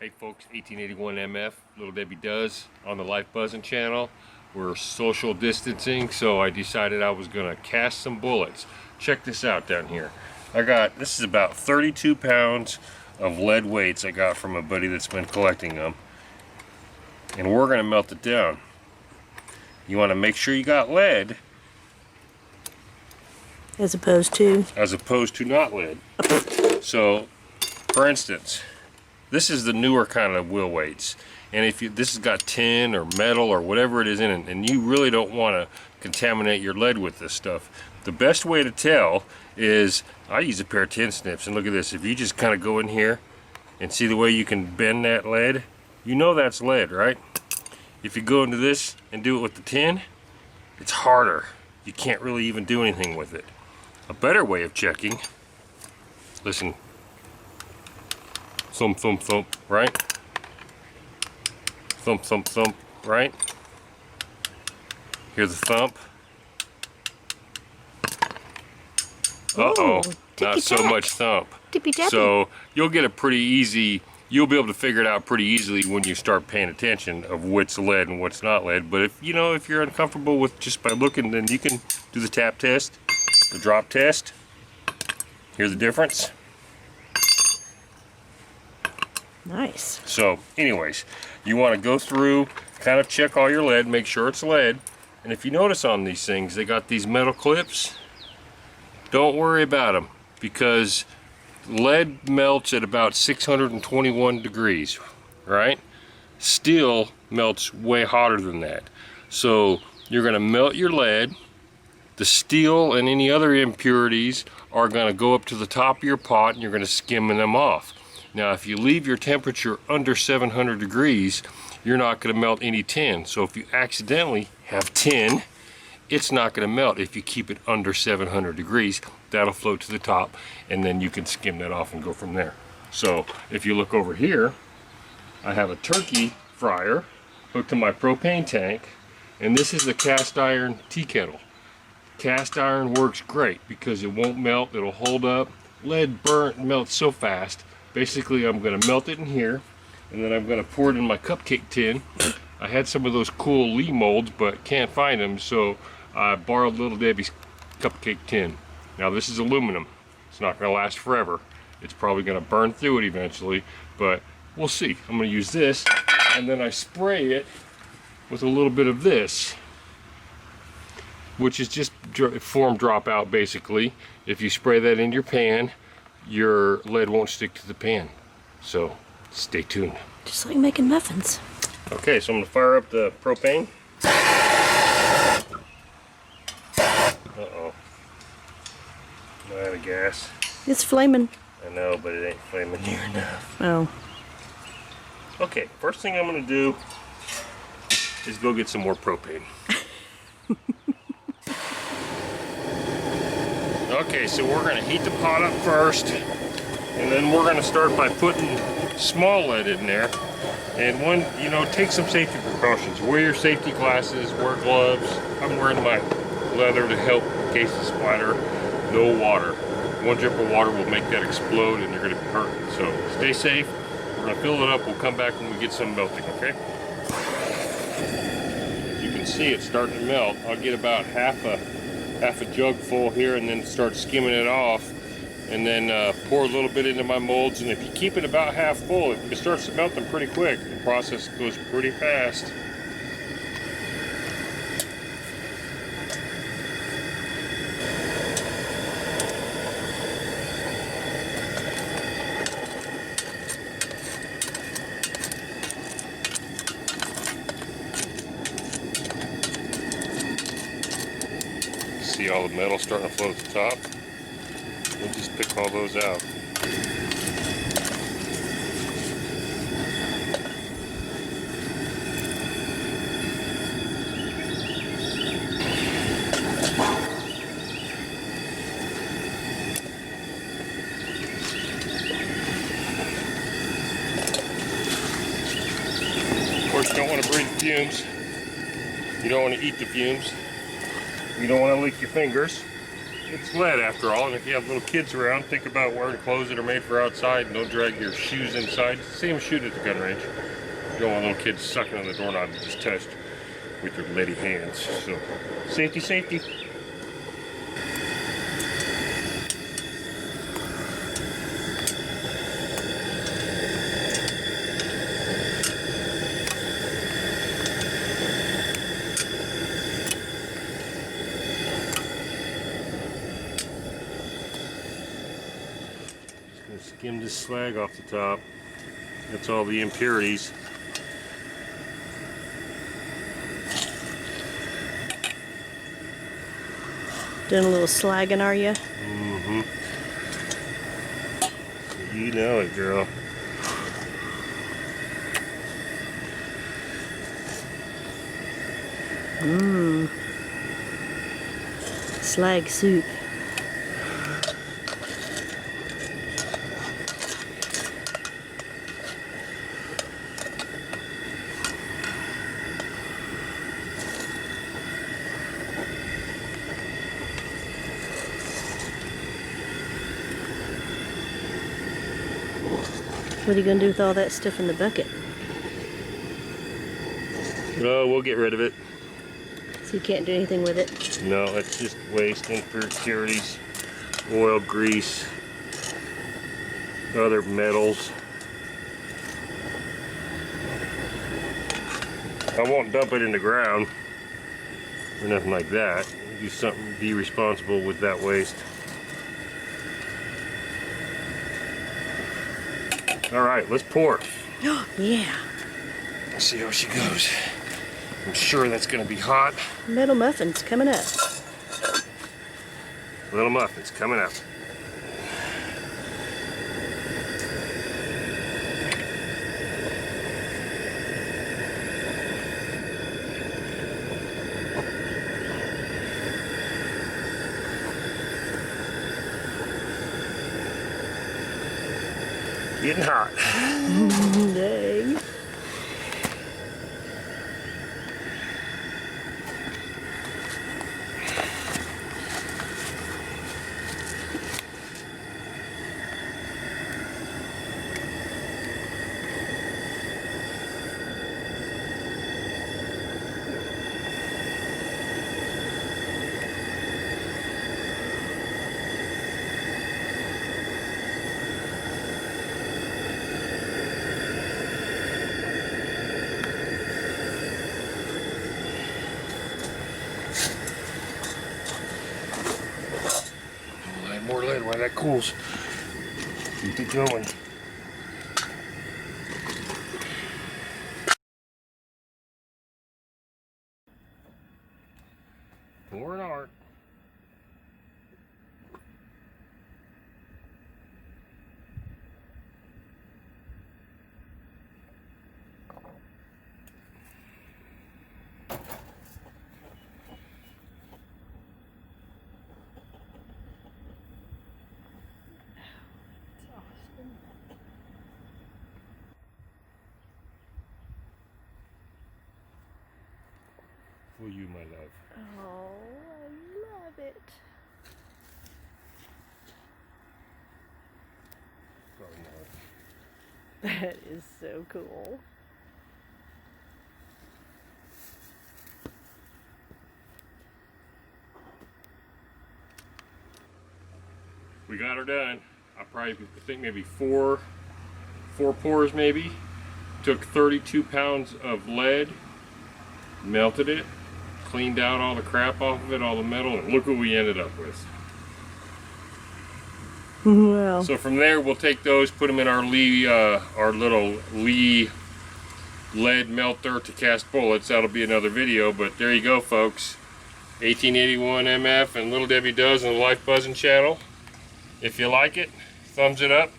Hey folks, 1881 MF, Little Debbie Does on the Life Buzzing channel. We're social distancing, so I decided I was gonna cast some bullets. Check this out down here. This is about 32 pounds of lead weights I got from a buddy that's been collecting them. And we're gonna melt it down. You wanna make sure you got lead. As opposed to not lead. So, for instance, this is the newer kind of wheel weights, and this has got tin or metal or whatever it is in it, and you really don't want to contaminate your lead with this stuff. The best way to tell is I use a pair of tin snips, and look at this. If you just kind of go in here and see the way you can bend that lead, you know that's lead, right? If you go into this and do it with the tin, it's harder. You can't really even do anything with it. A better way of checking, listen. Thump, thump, thump, right? Thump, thump, thump, right? Hear the thump. Uh-oh, not so much thump. So you'll get a pretty easy, you'll be able to figure it out pretty easily when you start paying attention of what's lead and what's not lead. But if you're uncomfortable with just by looking, then you can do the tap test, the drop test. Hear the difference. Nice. So anyways, you want to go through, kind of check all your lead, make sure it's lead. And if you notice on these things, they got these metal clips. Don't worry about them, because lead melts at about 621 degrees, right? Steel melts way hotter than that. So you're going to melt your lead. The steel and any other impurities are going to go up to the top of your pot, and you're going to skim them off. Now, if you leave your temperature under 700 degrees, you're not going to melt any tin. So if you accidentally have tin, it's not going to melt. If you keep it under 700 degrees, that'll float to the top, and then you can skim that off and go from there. So if you look over here, I have a turkey fryer hooked to my propane tank, and this is a cast iron tea kettle. Cast iron works great because it won't melt, it'll hold up. Lead melts so fast. Basically, I'm going to melt it in here, and then I'm going to pour it in my cupcake tin. I had some of those cool Lee molds, but can't find them, so I borrowed Little Debbie's cupcake tin. Now, this is aluminum. It's not going to last forever. It's probably going to burn through it eventually, but we'll see. I'm going to use this, and then I spray it with a little bit of this, which is just form dropout, basically. If you spray that in your pan, your lead won't stick to the pan. So stay tuned. Just like making muffins. Okay, so I'm gonna fire up the propane. Uh-oh. I'm out of gas. It's flaming. I know, but it ain't flaming near enough. Oh. Okay, first thing I'm gonna do is go get some more propane. Okay, so we're going to heat the pot up first, and then we're going to start by putting small lead in there. And take some safety precautions. Wear your safety glasses, wear gloves. I'm wearing my leather to help in case of splatter. No water. One drip of water will make that explode, and you're going to be hurt. So stay safe. We're going to fill it up. We'll come back when we get some melting, okay? As you can see, it's starting to melt. I'll get about half a jug full here, and then start skimming it off, and then pour a little bit into my molds. And if you keep it about half full, it starts to melt them pretty quick. The process goes pretty fast. See all the metal starting to float at the top? We'll just pick all those out. Of course, you don't want to breathe the fumes. You don't want to eat the fumes. You don't want to lick your fingers. It's lead after all, and if you have little kids around, think about wearing clothes that are made for outside and don't drag your shoes inside. It's the same shoot at the gun range. You don't want little kids sucking on the doorknob you just touched with your leady hands. So, safety, safety. Skim this slag off the top. That's all the impurities. Doing a little slagging, are you? Mm-hmm. You know it, girl. Mmm. Slag soup. What are you going to do with all that stuff in the bucket? Oh, we'll get rid of it. So you can't do anything with it? No, it's just waste, impurities, oil, grease, other metals. I won't dump it in the ground or nothing like that. Do something, be responsible with that waste. All right, let's pour. Yeah. Let's see how she goes. I'm sure that's gonna be hot. Metal muffins coming up. Little muffins coming up. Getting hot. Dang. More lead while that cools. Keep it going. Pour an art. For you, my love. Oh, I love it. That is so cool. We got her done. I think maybe four pours maybe. Took 32 pounds of lead, melted it, cleaned out all the crap off of it, all the metal, and look what we ended up with. Wow. So from there, we'll take those, put them in our little Lee lead melter to cast bullets. That'll be another video, but there you go, folks. 1881 MF and Little Debbie Does on the Life Buzzin' channel. If you like it, thumbs it up.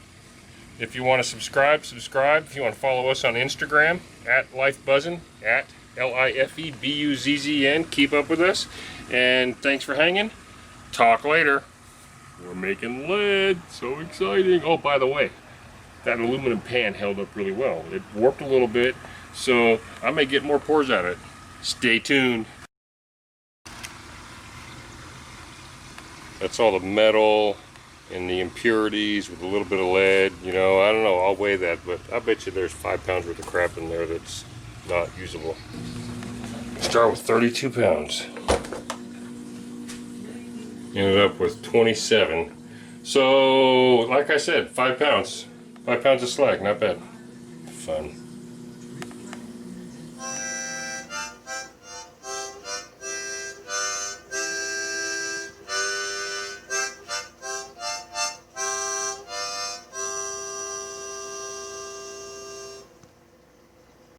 If you want to subscribe, subscribe. If you want to follow us on Instagram, @LifeBuzzin, @LifeBuzzn. Keep up with us. And thanks for hanging. Talk later. We're making lead. So exciting. Oh, by the way, that aluminum pan held up really well. It warped a little bit, so I may get more pours out of it. Stay tuned. That's all the metal and the impurities with a little bit of lead. You know, I don't know, I'll weigh that, but I bet you there's 5 pounds worth of crap in there that's not usable. Start with 32 pounds. Ended up with 27. So, like I said, 5 pounds. 5 pounds of slag, not bad. Fun.